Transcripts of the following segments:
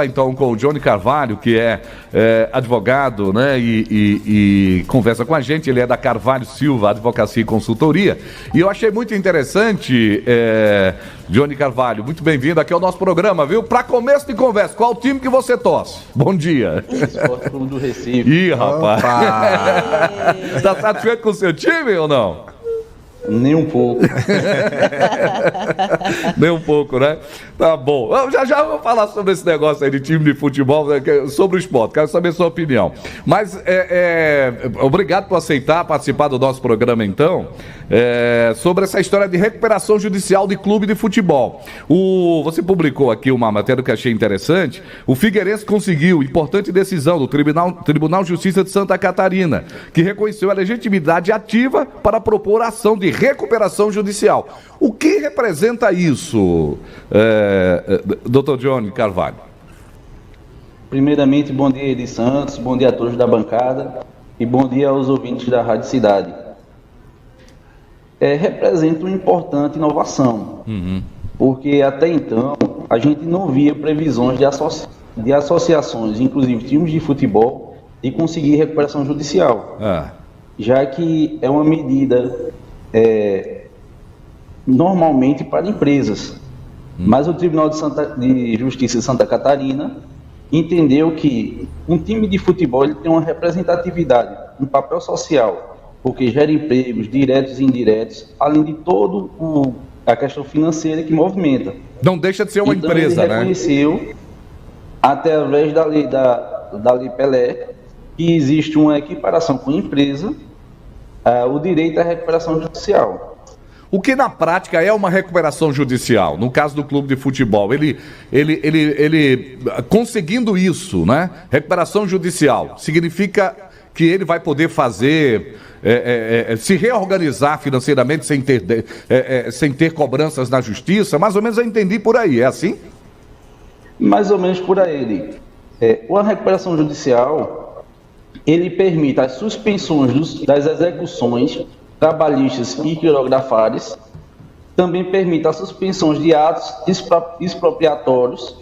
Então, com o Johnny Carvalho, que é advogado, né, e conversa com a gente. Ele é da Carvalho Silva Advocacia e Consultoria. E eu achei muito interessante, Johnny Carvalho, muito bem-vindo aqui ao nosso programa, viu? Para começo de conversa, qual time que você torce? Bom dia. Esporte Clube do Recife. Ih, rapaz. Tá satisfeito com o seu time ou não? Nem um pouco. Nem um pouco, né? Tá bom. Já vou falar sobre esse negócio aí de time de futebol, né, sobre o esporte. Quero saber a sua opinião. Mas obrigado por aceitar participar do nosso programa, então, sobre essa história de recuperação judicial de clube de futebol. Você publicou aqui uma matéria que eu achei interessante. O Figueirense conseguiu importante decisão do Tribunal de Justiça de Santa Catarina, que reconheceu a legitimidade ativa para propor ação de recuperação judicial. O que representa isso, Dr. Johnny Carvalho? Primeiramente, bom dia, Edi Santos, bom dia a todos da bancada e bom dia aos ouvintes da Rádio Cidade. Representa uma importante inovação, porque até então a gente não via previsões de associações, inclusive times de futebol, de conseguir recuperação judicial, já que é uma medida normalmente para empresas. Mas o Tribunal de Justiça de Santa Catarina entendeu que um time de futebol ele tem uma representatividade, um papel social, porque gera empregos diretos e indiretos, além de todo a questão financeira que movimenta. Não deixa de ser uma então, empresa, ele reconheceu, através da lei Pelé, que existe uma equiparação com a empresa, o direito à recuperação judicial. O que na prática é uma recuperação judicial? No caso do clube de futebol, ele conseguindo isso, né? Recuperação judicial significa que ele vai poder fazer, se reorganizar financeiramente sem ter cobranças na justiça. Mais ou menos eu entendi por aí, é assim? Mais ou menos por aí. A recuperação judicial, ele permite as suspensões das execuções trabalhistas e quirografares, também permite as suspensões de atos expropriatórios,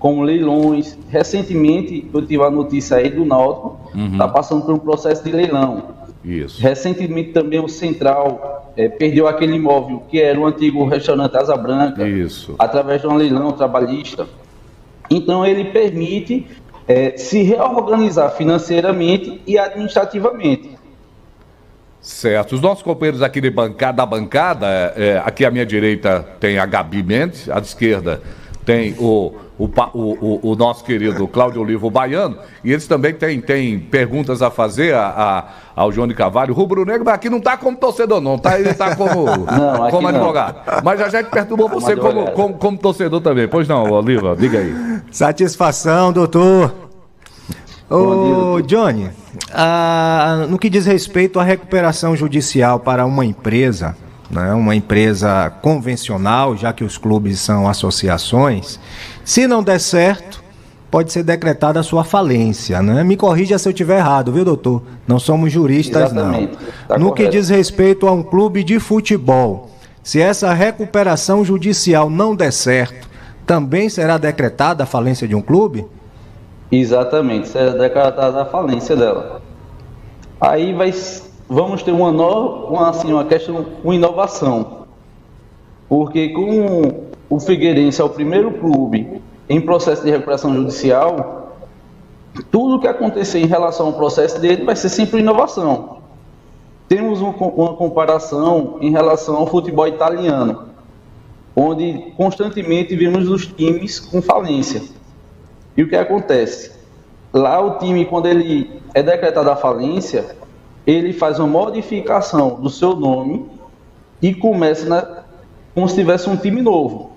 como leilões. Recentemente, eu tive a notícia aí do Náutico, está passando por um processo de leilão. Isso. Recentemente também o Central perdeu aquele imóvel que era o antigo restaurante Asa Branca, através de um leilão trabalhista. Então ele permite se reorganizar financeiramente e administrativamente. Certo. Os nossos companheiros aqui da bancada, aqui à minha direita tem a Gabi Mendes, à esquerda tem o nosso querido Cláudio Olivo Baiano, e eles também têm perguntas a fazer ao Johnny Carvalho. O Rubro Negro aqui não está como torcedor, não, ele está como advogado. Não. Mas a gente perturbou você como torcedor também. Pois não, Oliva, diga aí. Satisfação, doutor. Ô, Johnny, no que diz respeito à recuperação judicial para uma empresa, né, uma empresa convencional, já que os clubes são associações, se não der certo, pode ser decretada a sua falência, né? Me corrija se eu estiver errado, viu, doutor? Não somos juristas, exatamente, não. Tá no correto. que diz respeito a um clube de futebol, se essa recuperação judicial não der certo, também será decretada a falência de um clube? Exatamente, será decretada a falência dela. Aí vamos ter uma inovação, porque como o Figueirense é o primeiro clube em processo de recuperação judicial, tudo que acontecer em relação ao processo dele vai ser sempre inovação. Temos uma comparação em relação ao futebol italiano, onde constantemente vemos os times com falência. E o que acontece? Lá o time, quando ele é decretado a falência, ele faz uma modificação do seu nome e começa como se tivesse um time novo.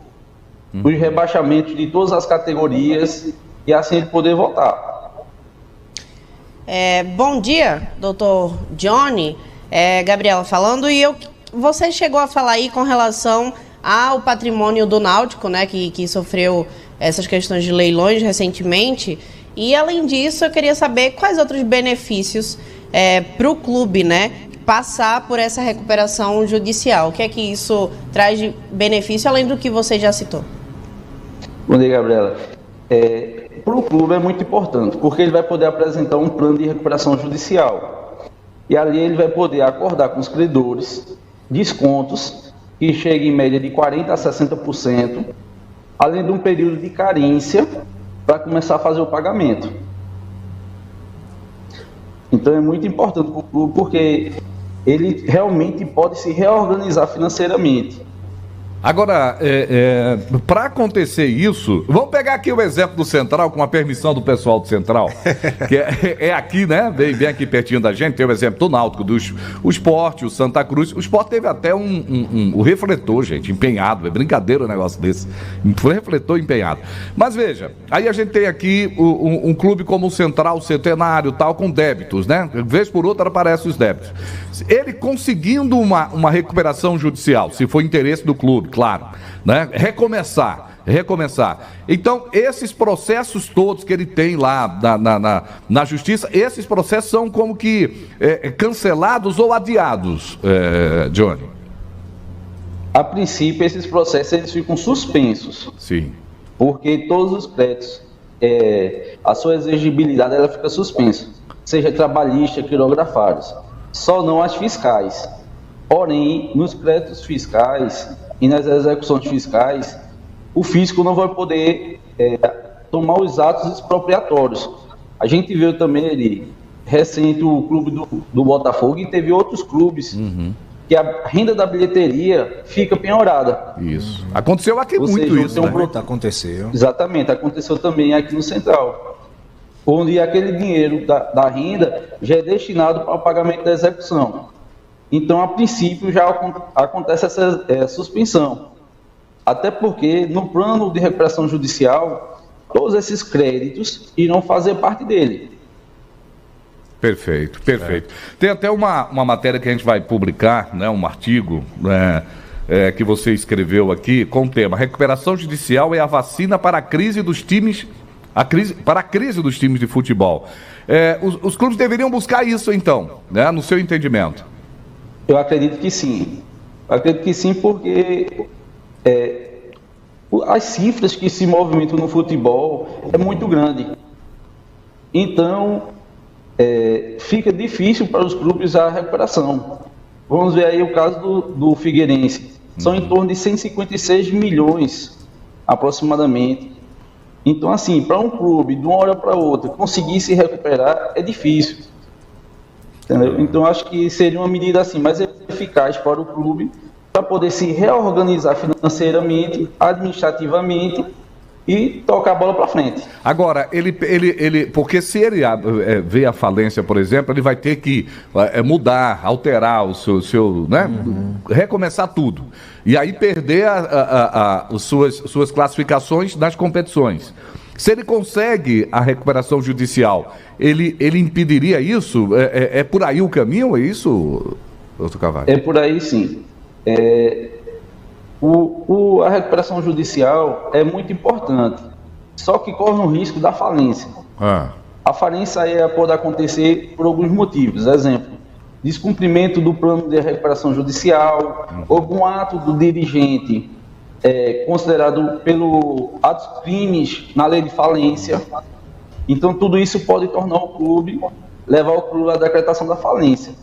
Os rebaixamentos de todas as categorias e assim ele poder voltar. Bom dia, doutor Johnny. Gabriela falando, e você chegou a falar aí com relação ao patrimônio do Náutico, né, que sofreu essas questões de leilões recentemente, e além disso eu queria saber quais outros benefícios para o clube, né, passar por essa recuperação judicial. O que é que isso traz de benefício, além do que você já citou? Bom dia, Gabriela. para o clube é muito importante, porque ele vai poder apresentar um plano de recuperação judicial. E ali ele vai poder acordar com os credores descontos que chegam em média de 40% a 60%, além de um período de carência para começar a fazer o pagamento. Então é muito importante para o clube, porque ele realmente pode se reorganizar financeiramente. Agora, para acontecer isso, vamos pegar aqui o exemplo do Central, com a permissão do pessoal do Central, que é aqui, né? Bem aqui pertinho da gente, tem o exemplo do Náutico, o Sport, o Santa Cruz. O Sport teve até o refletor, gente, empenhado. É brincadeira um negócio desse. Foi refletor empenhado. Mas veja, aí a gente tem aqui um clube como o Central, o Centenário, tal, com débitos, né? Vez por outra aparecem os débitos. Ele conseguindo uma recuperação judicial, se for interesse do clube, claro, né? Recomeçar. Então, esses processos todos que ele tem lá na justiça, esses processos são como que cancelados ou adiados, Johnny? A princípio, esses processos eles ficam suspensos. Sim. Porque todos os créditos, a sua exigibilidade ela fica suspensa, seja trabalhista, quirografários, só não as fiscais. Porém, nos créditos fiscais e nas execuções fiscais, o fisco não vai poder tomar os atos expropriatórios. A gente viu também recente o clube do Botafogo, e teve outros clubes que a renda da bilheteria fica penhorada. Isso. Aconteceu aqui Ou muito seja, isso, tem né? Aconteceu. Exatamente, aconteceu também aqui no Central, onde aquele dinheiro da renda já é destinado para o pagamento da execução. Então, a princípio, já acontece essa suspensão. Até porque, no plano de recuperação judicial, todos esses créditos irão fazer parte dele. Perfeito. Tem até uma matéria que a gente vai publicar, né, um artigo, que você escreveu aqui, com o tema: recuperação judicial é a vacina para a crise dos times, para a crise dos times de futebol. Os clubes deveriam buscar isso, então, né, no seu entendimento? Eu acredito que sim. Porque as cifras que se movimentam no futebol é muito grande. Então, fica difícil para os clubes a recuperação. Vamos ver aí o caso do Figueirense. São em torno de 156 milhões, aproximadamente. Então, assim, para um clube, de uma hora para outra, conseguir se recuperar é difícil. Entendeu? Então, acho que seria uma medida assim mais eficaz para o clube, para poder se reorganizar financeiramente, administrativamente e tocar a bola para frente. Agora, porque se ele vê a falência, por exemplo, ele vai ter que mudar, alterar o seu né? Recomeçar tudo. E aí perder as suas classificações nas competições. Se ele consegue a recuperação judicial, ele impediria isso? É por aí o caminho, é isso, doutor Carvalho? É por aí, sim. A recuperação judicial é muito importante, só que corre um risco da falência. A falência pode acontecer por alguns motivos. Exemplo, descumprimento do plano de recuperação judicial, algum ato do dirigente considerado pelo atos crimes na lei de falência. Então, tudo isso pode tornar o clube, levar o clube à decretação da falência.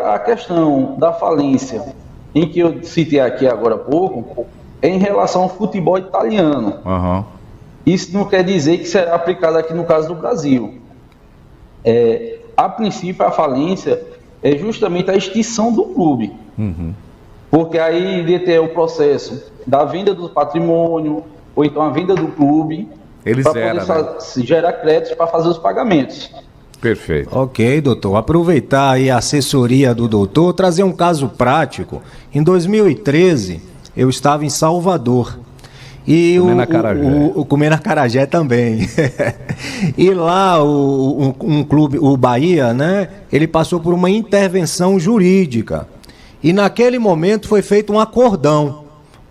A questão da falência, em que eu citei aqui agora há pouco, é em relação ao futebol italiano. Isso não quer dizer que será aplicado aqui no caso do Brasil. A princípio, a falência é justamente a extinção do clube. Porque aí iria ter o processo da venda do patrimônio, ou então a venda do clube, para poder gerar créditos para fazer os pagamentos. Perfeito. Ok, doutor. Aproveitar aí a assessoria do doutor, trazer um caso prático. Em 2013, eu estava em Salvador. E comendo acarajé também. E lá um clube, o Bahia, né? Ele passou por uma intervenção jurídica. E naquele momento foi feito um acordão.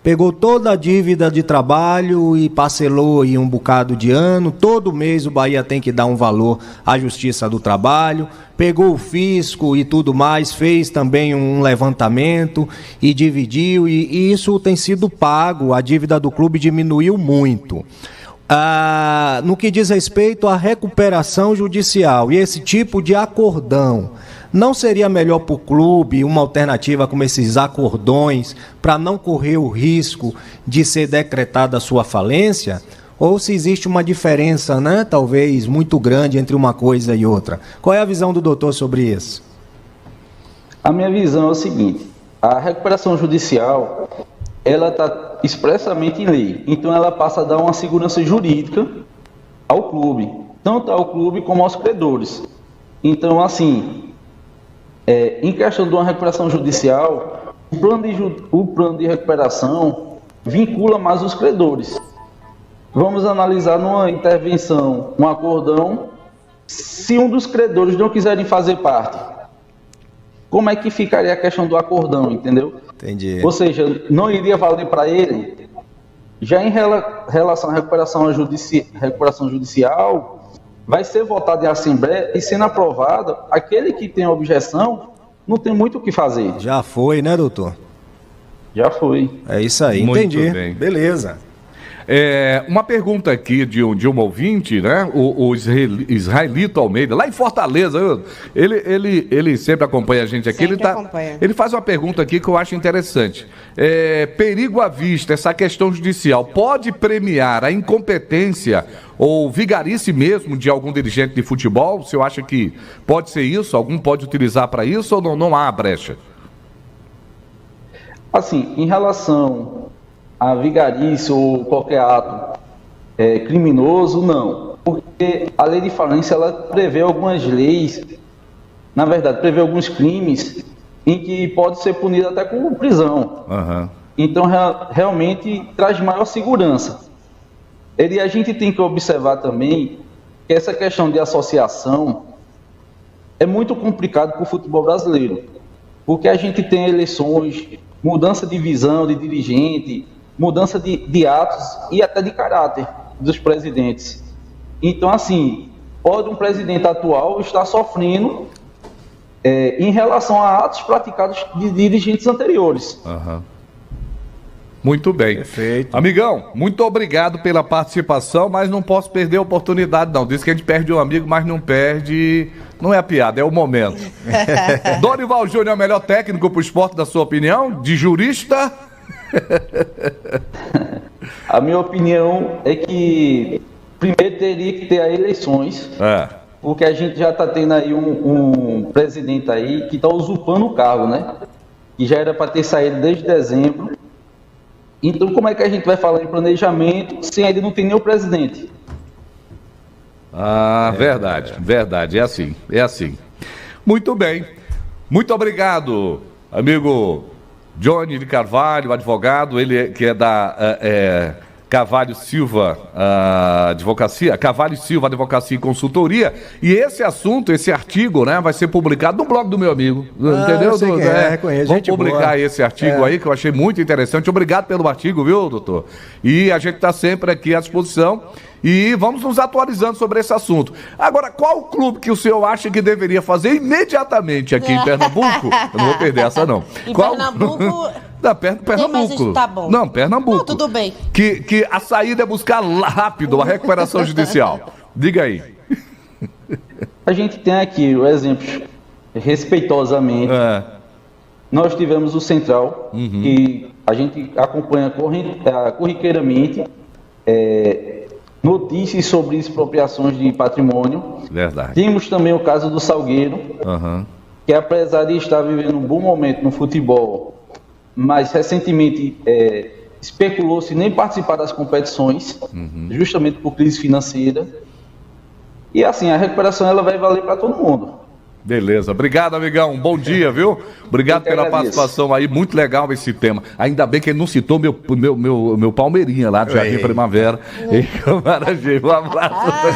Pegou toda a dívida de trabalho e parcelou em um bocado de ano. Todo mês o Bahia tem que dar um valor à Justiça do Trabalho. Pegou o fisco e tudo mais, fez também um levantamento e dividiu. E isso tem sido pago, a dívida do clube diminuiu muito. No que diz respeito à recuperação judicial e esse tipo de acordão, não seria melhor para o clube uma alternativa como esses acordões para não correr o risco de ser decretada a sua falência? Ou se existe uma diferença, né, talvez muito grande entre uma coisa e outra? Qual é a visão do doutor sobre isso? A minha visão é o seguinte: a recuperação judicial, ela está expressamente em lei, então ela passa a dar uma segurança jurídica ao clube, tanto ao clube como aos credores. Então, assim, em questão de uma recuperação judicial, o plano de recuperação vincula mais os credores. Vamos analisar numa intervenção, um acordão, se um dos credores não quiserem fazer parte, como é que ficaria a questão do acordão, entendeu? Entendi. Ou seja, não iria valer para ele. Já em relação à recuperação judicial, vai ser votado em assembleia e sendo aprovado, aquele que tem objeção não tem muito o que fazer. Já foi, né, doutor? Já foi. É isso aí, Muito entendi. bem. Beleza. Uma pergunta aqui de um ouvinte, né? O Israelito Almeida, lá em Fortaleza, ele sempre acompanha a gente aqui. Sempre acompanha. Ele faz uma pergunta aqui que eu acho interessante. Perigo à vista, essa questão judicial, pode premiar a incompetência ou vigarice mesmo de algum dirigente de futebol? O senhor acha que pode ser isso? Algum pode utilizar para isso ou não há brecha? Assim, em relação a vigarice ou qualquer ato criminoso, não. Porque a lei de falência, ela prevê algumas leis, na verdade, prevê alguns crimes em que pode ser punido até com prisão. Uhum. Então, realmente, traz maior segurança. E a gente tem que observar também que essa questão de associação é muito complicado para o futebol brasileiro. Porque a gente tem eleições, mudança de visão de dirigente, mudança de atos e até de caráter dos presidentes. Então, assim, pode um presidente atual estar sofrendo em relação a atos praticados de dirigentes anteriores. Uhum. Muito bem. Perfeito. Amigão, muito obrigado pela participação, mas não posso perder a oportunidade, não. Diz que a gente perde um amigo, mas não perde... Não é a piada, é o momento. Dorival Júnior é o melhor técnico para o esporte, da sua opinião? De jurista... A minha opinião é que primeiro teria que ter as eleições, porque a gente já está tendo aí um presidente aí que está usurpando o cargo, né? Que já era para ter saído desde dezembro. Então, como é que a gente vai falar em planejamento se ainda não tem nem o presidente? Verdade, é assim. Muito bem, muito obrigado, amigo Johnny de Carvalho, advogado, ele que é da Carvalho Silva Advocacia, Carvalho Silva Advocacia e Consultoria, e esse assunto, esse artigo, né, vai ser publicado no blog do meu amigo, entendeu? Vamos publicar esse artigo aí, que eu achei muito interessante. Obrigado pelo artigo, viu, doutor? E a gente está sempre aqui à disposição e vamos nos atualizando sobre esse assunto. Agora, qual o clube que o senhor acha que deveria fazer imediatamente aqui em Pernambuco? Eu não vou perder essa, não. Em Pernambuco... Da Pernambuco. Tá bom. Não, Pernambuco. Não, tudo bem. Que a saída é buscar rápido a recuperação judicial. Diga aí. A gente tem aqui o exemplo, respeitosamente. Nós tivemos o Central, que a gente acompanha corriqueiramente notícias sobre expropriações de patrimônio. Verdade. Temos também o caso do Salgueiro, que apesar de estar vivendo um bom momento no futebol, mas recentemente especulou-se nem participar das competições, justamente por crise financeira. E assim, a recuperação ela vai valer para todo mundo. Beleza, obrigado, amigão, bom dia, viu? Obrigado pela participação aí, muito legal esse tema. Ainda bem que ele não citou meu Palmeirinha lá do Jardim Primavera em Camaragibe. Um abraço, Carvalho.